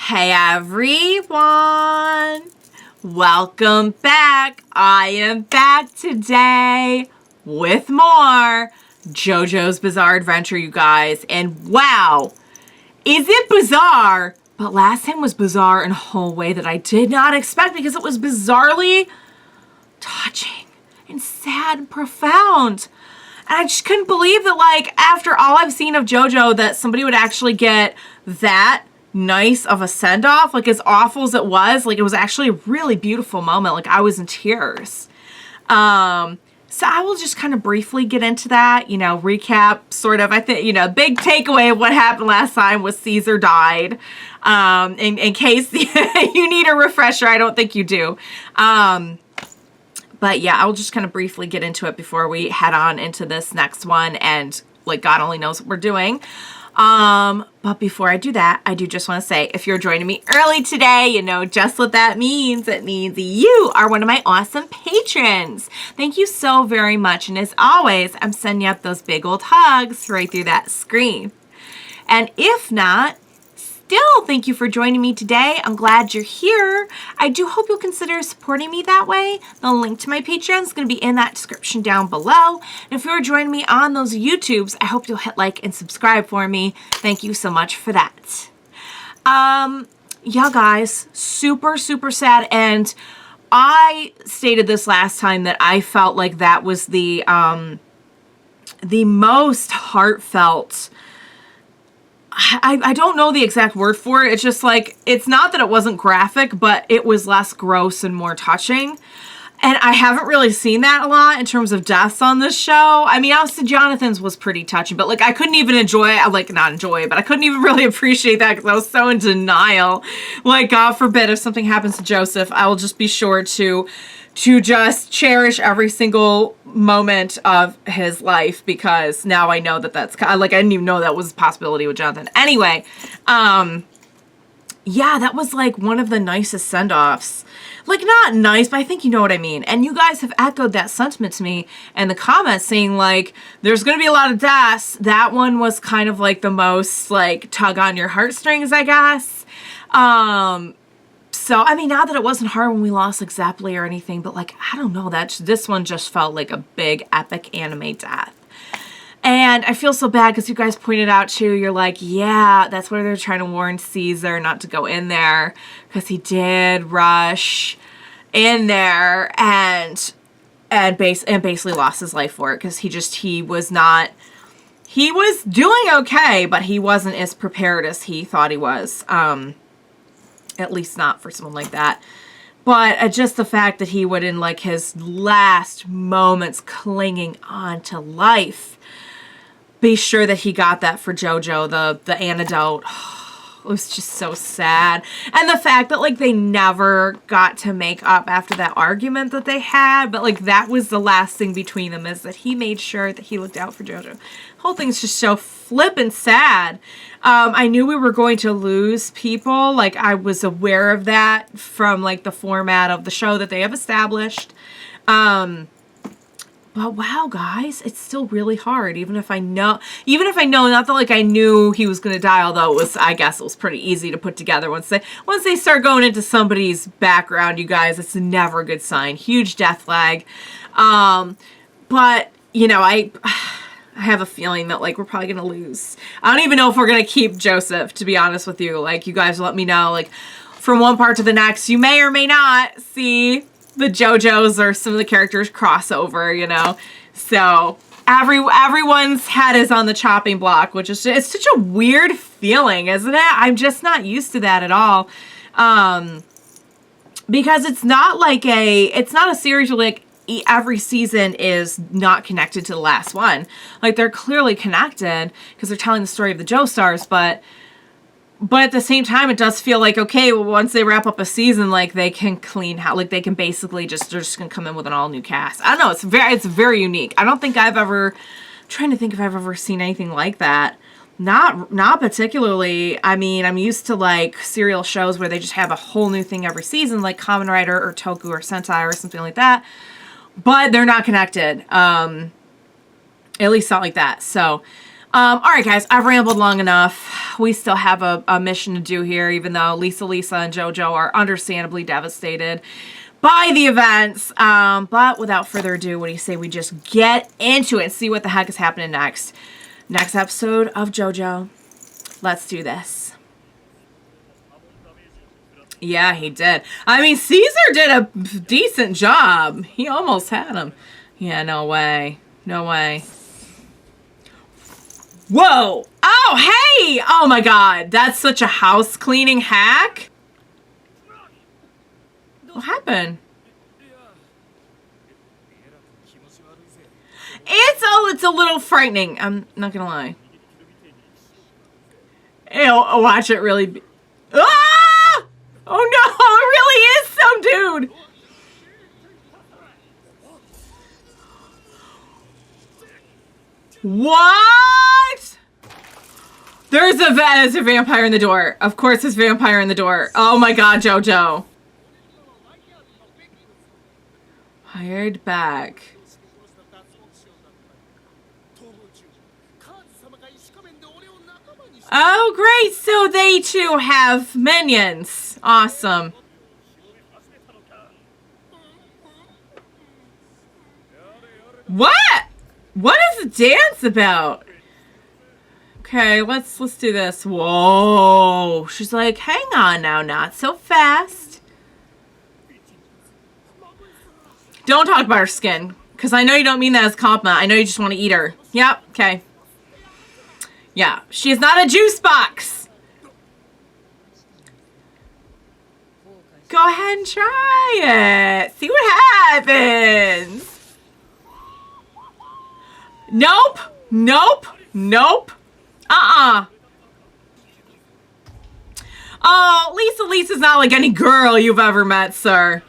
Hey everyone! Welcome back! I am back today with more JoJo's Bizarre Adventure, you guys. And wow, is it bizarre? But last time was bizarre in a whole way that I did not expect because it was bizarrely touching and sad and profound. And I just couldn't believe that, like, after all I've seen of JoJo, that somebody would actually get that nice of a send-off. Like, as awful as it was actually a really beautiful moment. Like, I was in tears. So I will just kind of briefly get into that, you know, recap, sort of. I think, you know, big takeaway of what happened last time was Caesar died. In case you need a refresher, I don't think you do. But yeah, I'll just kind of briefly get into it before we head on into this next one, and like God only knows what we're doing. But before I do that, I do just want to say, if you're joining me early today, you know just what that means. It means you are one of my awesome patrons. Thank you so very much. And as always, I'm sending you up those big old hugs right through that screen. And if not, still, thank you for joining me today. I'm glad you're here. I do hope you'll consider supporting me that way. The link to my Patreon is going to be in that description down below. And if you're joining me on those YouTubes, I hope you'll hit like and subscribe for me. Thank you so much for that. Yeah, guys, super, super sad. And I stated this last time that I felt like that was the most heartfelt. I don't know the exact word for it. It's just like, it's not that it wasn't graphic, but it was less gross and more touching. And I haven't really seen that a lot in terms of deaths on this show. I mean, Austin Jonathan's was pretty touching, but like I couldn't even enjoy it. Not enjoy it, but I couldn't even really appreciate that because I was so in denial. Like, God forbid if something happens to Joseph, I will just be sure to just cherish every single moment of his life, because now I know that that's like, I didn't even know that was a possibility with Jonathan. Anyway, yeah, that was like one of the nicest send-offs. Like, not nice, but I think you know what I mean. And you guys have echoed that sentiment to me in the comments, saying like, there's going to be a lot of deaths. That one was kind of like the most like tug on your heartstrings, I guess. So, I mean, not that it wasn't hard when we lost like Zeppeli or anything, but like, I don't know, this one just felt like a big epic anime death. And I feel so bad because you guys pointed out too, you're like, yeah, that's where they're trying to warn Caesar not to go in there, because he did rush in there and basically lost his life for it, because he was doing okay, but he wasn't as prepared as he thought he was. At least not for someone like that. But just the fact that he would, in like his last moments clinging on to life, be sure that he got that for JoJo, the antidote. It was just so sad. And the fact that like they never got to make up after that argument that they had, but like that was the last thing between them, is that he made sure that he looked out for JoJo. The whole thing's just so flippin' sad. I knew we were going to lose people. Like, I was aware of that from like the format of the show that they have established. But wow, guys, it's still really hard. Even if I know, not that like I knew he was going to die, although I guess it was pretty easy to put together once they start going into somebody's background, you guys, it's never a good sign. Huge death flag. But you know, I have a feeling that like we're probably going to lose. I don't even know if we're going to keep Joseph, to be honest with you. Like, you guys let me know, like, from one part to the next, you may or may not see the JoJos or some of the characters cross over, you know. So everyone's head is on the chopping block, which is it's such a weird feeling, isn't it? I'm just not used to that at all. Because it's not a series where like every season is not connected to the last one. Like, they're clearly connected because they're telling the story of the Joestars, but at the same time, it does feel like, okay, well, once they wrap up a season, like, they can clean house. Like, they can basically they're just going to come in with an all-new cast. I don't know. It's very unique. I don't think I'm trying to think if I've ever seen anything like that. Not particularly. I mean, I'm used to, like, serial shows where they just have a whole new thing every season, like Kamen Rider or Toku or Sentai or something like that. But they're not connected. At least not like that. So, All right, guys, I've rambled long enough. We still have a mission to do here, even though Lisa, and Jojo are understandably devastated by the events. But without further ado, what do you say we just get into it and see what the heck is happening next? Next episode of Jojo. Let's do this. Yeah, he did. I mean, Caesar did a decent job. He almost had him. Yeah, no way. No way. Whoa! Oh, hey! Oh my god, that's such a house cleaning hack. What happened? It's a little frightening. I'm not gonna lie. Ew, watch it really be. Ah! Oh no, it really is some dude. What? There's a vampire in the door. Of course there's a vampire in the door. Oh my god, Jojo. Hired back. Oh great, so they too have minions. Awesome. What? What is the dance about? Okay, let's do this. Whoa. She's like, hang on now, not so fast. Don't talk about her skin. Because I know you don't mean that as a compliment. I know you just want to eat her. Yep, okay. Yeah, she is not a juice box. Go ahead and try it. See what happens. Nope. Nope. Nope. Oh, Lisa's not like any girl you've ever met, sir.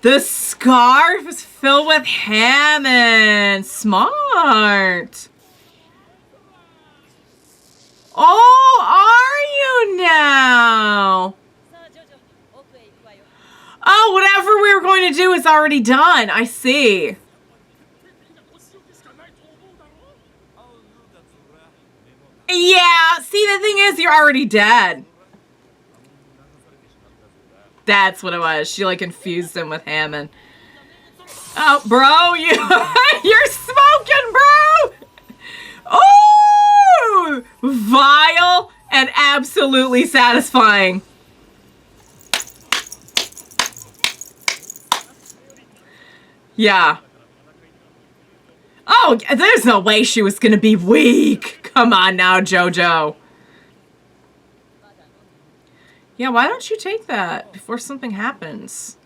The scarf is filled with Hammond. Smart. Oh, are you now? Oh, whatever we were going to do is already done. I see. Yeah, see, the thing is, you're already dead. That's what it was. She, like, infused him with Hammond. Oh, bro, you're smoking, bro! Oh! Vile and absolutely satisfying. Yeah. Oh, there's no way she was gonna be weak. Come on now, Jojo. Yeah, why don't you take that before something happens?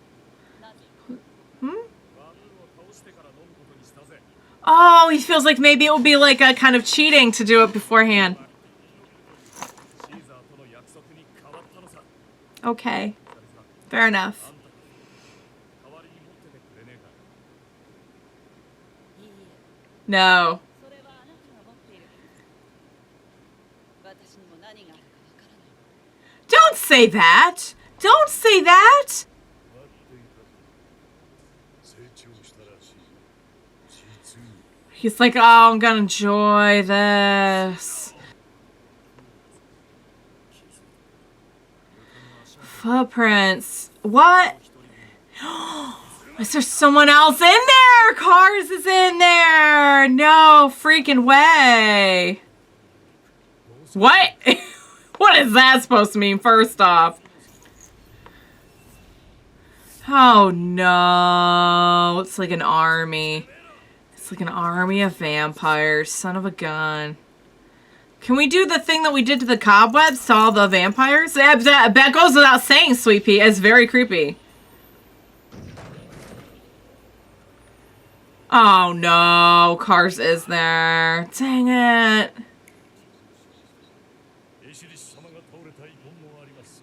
Oh, he feels like maybe it would be like a kind of cheating to do it beforehand. Okay. Fair enough. No. Don't say that! Don't say that! He's like, oh, I'm gonna enjoy this. Footprints. What? Is there someone else in there? Cars is in there. No freaking way. What? What is that supposed to mean, first off? Oh no. It's like an army. It's like an army of vampires. Son of a gun. Can we do the thing that we did to the cobwebs to all the vampires? That goes without saying, Sweet Pea. It's very creepy. Oh no. Cars is there. Dang it.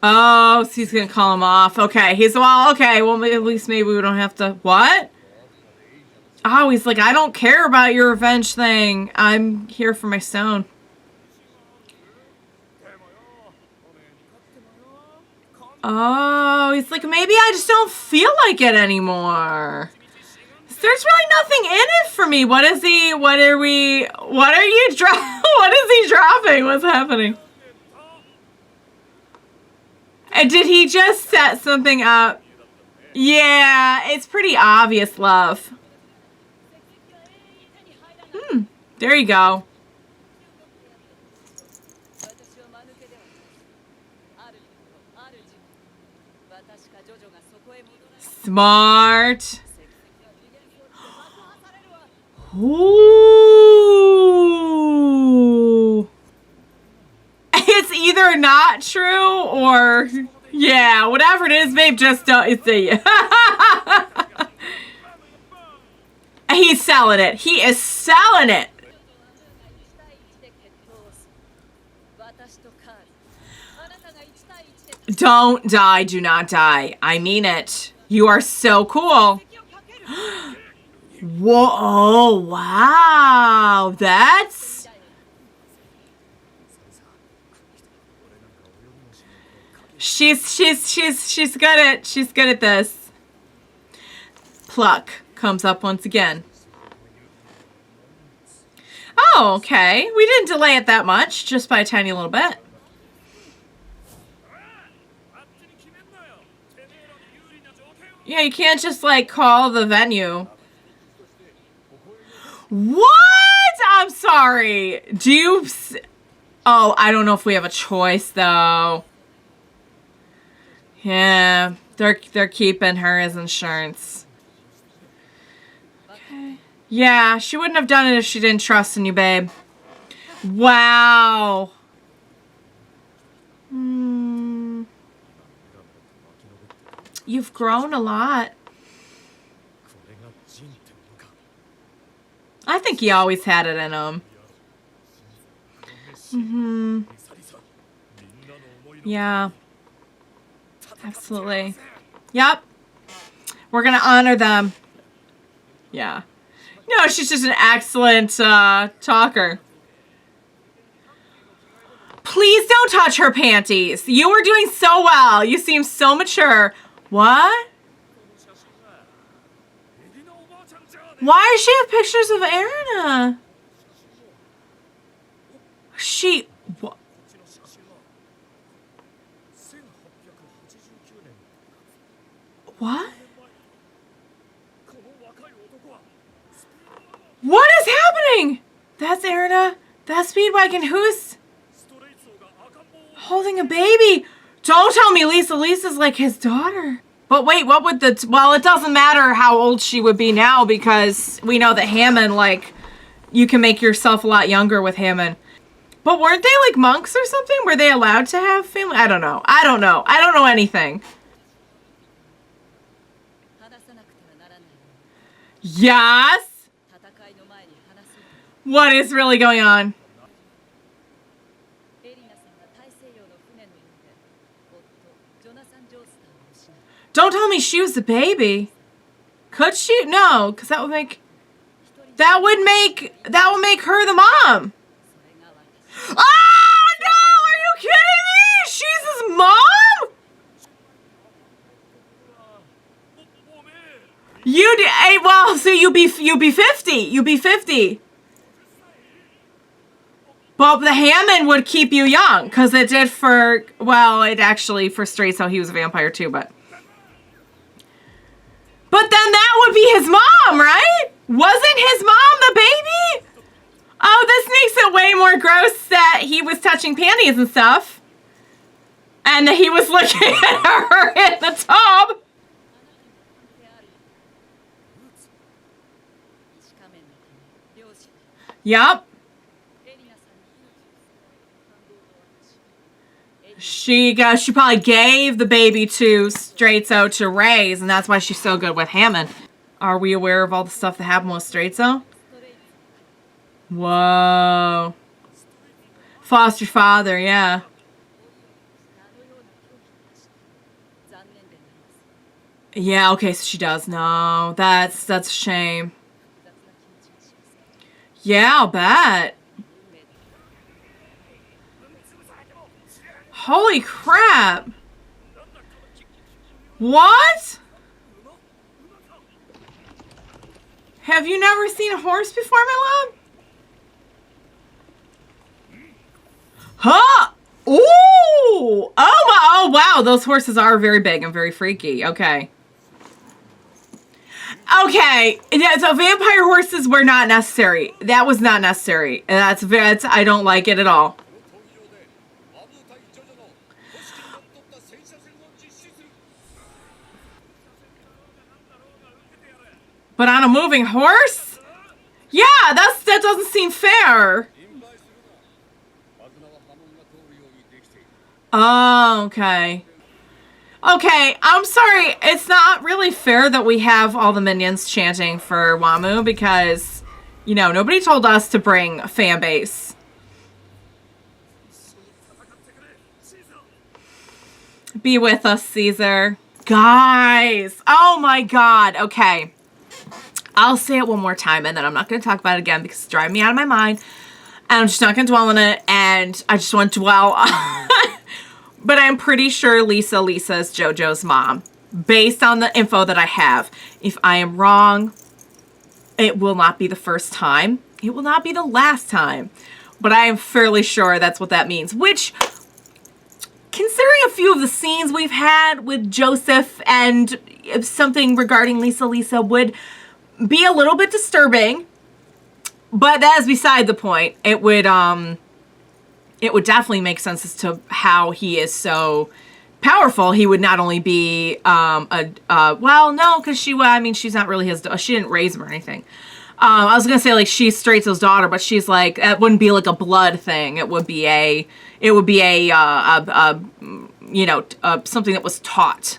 Oh, so he's gonna call him off. Okay, okay, well, at least maybe we don't have to, what? Oh, he's like, I don't care about your revenge thing. I'm here for my stone. Oh, he's like, maybe I just don't feel like it anymore. There's really nothing in it for me. What is he? What are we? What are you what is he dropping? What's happening? And did he just set something up? Yeah, it's pretty obvious, love. There you go. Smart. Ooh. It's either not true or, yeah, whatever it is, babe, just don't say it. He's selling it. He is selling it. Don't die. Do not die. I mean it. You are so cool. Whoa. Oh, wow. That's... She's good at this. Pluck comes up once again. Oh, okay. We didn't delay it that much, just by a tiny little bit. Yeah, you can't just, like, call the venue. What? I'm sorry. Do you... Oh, I don't know if we have a choice, though. Yeah, they're keeping her as insurance. Okay. Yeah, she wouldn't have done it if she didn't trust in you, babe. Wow. You've grown a lot. I think he always had it in him. Yeah. Absolutely. Yep. We're going to honor them. Yeah. No, she's just an excellent talker. Please don't touch her panties. You were doing so well. You seem so mature. What? Why does she have pictures of Erina? She... What? What? What is happening? That's Erina. That's Speedwagon. Who's holding a baby? Don't tell me Lisa. Lisa's like his daughter. But wait, what would the... Well, it doesn't matter how old she would be now because we know that Hammond, like, you can make yourself a lot younger with Hammond. But weren't they like monks or something? Were they allowed to have family? I don't know. I don't know. I don't know anything. Yes? What is really going on? Don't tell me she was the baby. Could she? No, because that would make her the mom. Ah, no! Are you kidding me? She's his mom? You did. Hey, well, so you be 50. You be 50. But the Hammond would keep you young, because it did for, well, it actually for straight, so he was a vampire too, but then that would be his mom, right? Wasn't his mom the baby? Oh, this makes it way more gross that he was touching panties and stuff. And that he was looking at her in the tub. Yup. She probably gave the baby to Straitzo to raise, and that's why she's so good with Hammond. Are we aware of all the stuff that happened with Straitzo? Whoa. Foster father, yeah. Yeah, okay, so she does. No, that's a shame. Yeah, I'll bet. Holy crap. What? Have you never seen a horse before, my love? Huh? Ooh! Oh my! Oh wow! Those horses are very big and very freaky. Okay. Okay. Yeah. So vampire horses were not necessary. That was not necessary. That's I don't like it at all. But on a moving horse? Yeah, that doesn't seem fair. Oh, okay. Okay, I'm sorry. It's not really fair that we have all the minions chanting for Wamu because, you know, nobody told us to bring a fan base. Be with us, Caesar. Guys. Oh my god. Okay. I'll say it one more time and then I'm not going to talk about it again because it's driving me out of my mind. And I'm just not going to dwell on it. And I just want to dwell on but I'm pretty sure Lisa is Jojo's mom. Based on the info that I have. If I am wrong, it will not be the first time. It will not be the last time. But I am fairly sure that's what that means. Which, considering a few of the scenes we've had with Joseph and something regarding Lisa would be a little bit disturbing. But that is beside the point. It would definitely make sense as to how he is so powerful. He would not only be well, no, because she's not really his. She didn't raise him or anything. I was gonna say like she's Straight's daughter, but she's like that wouldn't be like a blood thing. It would be a something that was taught.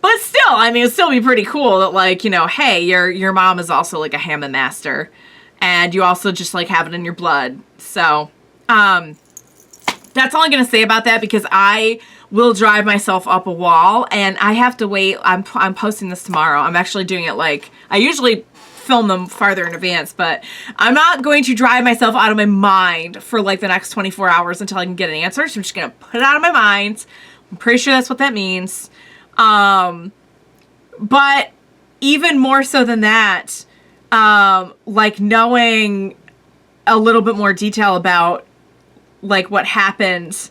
But still, I mean, it'd still be pretty cool that like, you know, hey, your mom is also like a Hammond master, and you also just like have it in your blood. So, that's all I'm gonna say about that because I will drive myself up a wall, and I have to wait. I'm posting this tomorrow. I'm actually doing it like I usually film them farther in advance, but I'm not going to drive myself out of my mind for like the next 24 hours until I can get an answer. So I'm just gonna put it out of my mind. I'm pretty sure that's what that means. But even more so than that, like knowing a little bit more detail about like what happened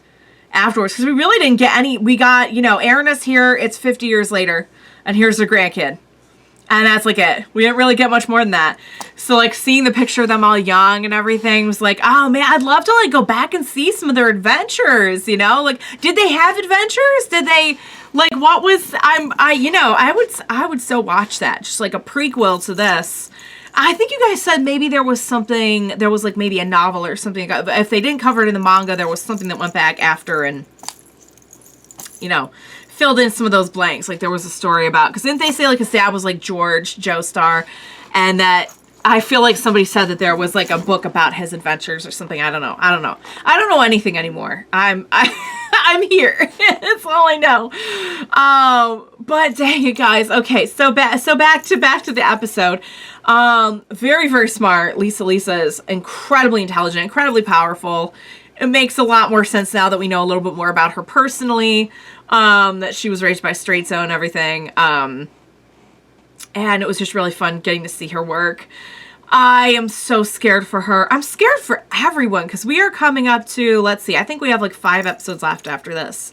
afterwards, because we really didn't get any. We got, you know, Aaron is here, it's 50 years later, and here's her grandkid. And that's like it. We didn't really get much more than that. So like seeing the picture of them all young and everything was like, oh man, I'd love to like go back and see some of their adventures, you know? Like, did they have adventures? Did they like what was I would so watch that. Just like a prequel to this. I think you guys said maybe there was like maybe a novel or something. If they didn't cover it in the manga, there was something that went back after and, you know, filled in some of those blanks. Like there was a story about, because didn't they say like his dad was like George Joestar, and that I feel like somebody said that there was like a book about his adventures or something. I don't know anything anymore. I'm here. That's all I know. But dang it, guys. Okay, so back to the episode. Very, very smart. Lisa is incredibly intelligent, incredibly powerful. It makes a lot more sense now that we know a little bit more about her personally. That she was raised by Straight's and everything. And it was just really fun getting to see her work. I am so scared for her. I'm scared for everyone because we are coming up to, let's see, I think we have like 5 episodes left after this.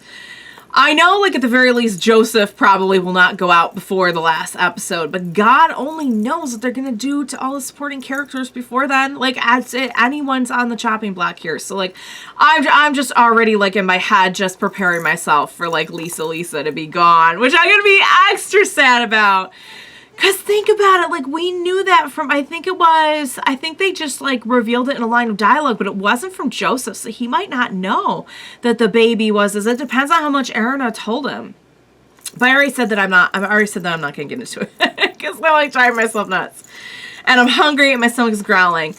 I know, like, at the very least, Joseph probably will not go out before the last episode, but God only knows what they're going to do to all the supporting characters before then. Like, anyone's on the chopping block here. So, like, I'm just already, like, in my head just preparing myself for, like, Lisa to be gone, which I'm going to be extra sad about. Because think about it, like, we knew that from, I think they just, like, revealed it in a line of dialogue, but it wasn't from Joseph, so he might not know that the baby was, it depends on how much Erina told him. But I already said that I'm not going to get into it, because I'm, like, driving myself nuts. And I'm hungry, and my stomach is growling.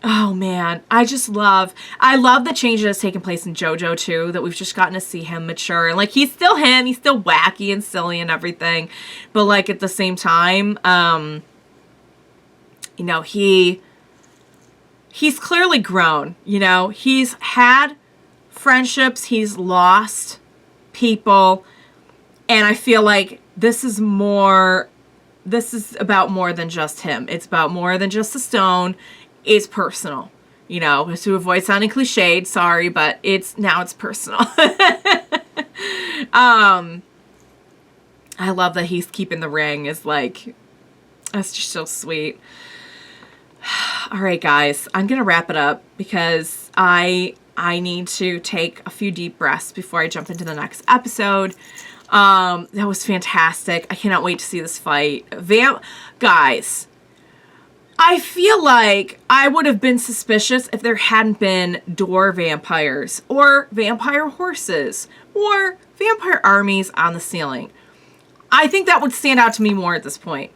Oh man, I love the change that has taken place in Jojo too, that we've just gotten to see him mature. And like, he's still him, he's still wacky and silly and everything. But like, at the same time, you know, he's clearly grown, you know, he's had friendships, he's lost people. And I feel like this is about more than just him. It's about more than just the stone. It's personal. You know, to avoid sounding cliched, sorry, but it's personal. I love that he's keeping the ring. Is like, that's just so sweet. All right, guys, I'm gonna wrap it up because I need to take a few deep breaths before I jump into the next episode. That was fantastic. I cannot wait to see this fight. Guys, I feel like I would have been suspicious if there hadn't been door vampires or vampire horses or vampire armies on the ceiling. I think that would stand out to me more at this point.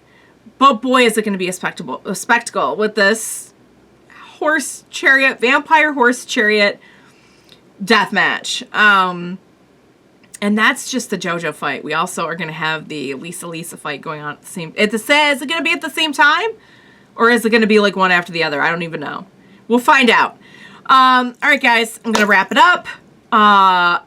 But boy, is it going to be a spectacle with this vampire horse chariot death match. And that's just the Jojo fight. We also are going to have the Lisa fight going on at the same. Is it going to be at the same time, or is it going to be like one after the other? I don't even know. We'll find out. All right, guys, I'm going to wrap it up.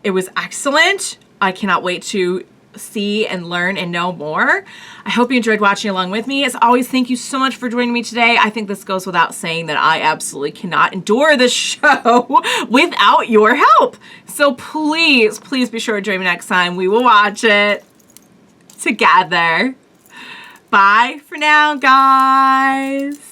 It was excellent. I cannot wait to see and learn and know more. I hope you enjoyed watching along with me. As always, thank you so much for joining me today. I think this goes without saying that I absolutely cannot endure this show without your help. So please be sure to join me next time. We will watch it together. Bye for now, guys.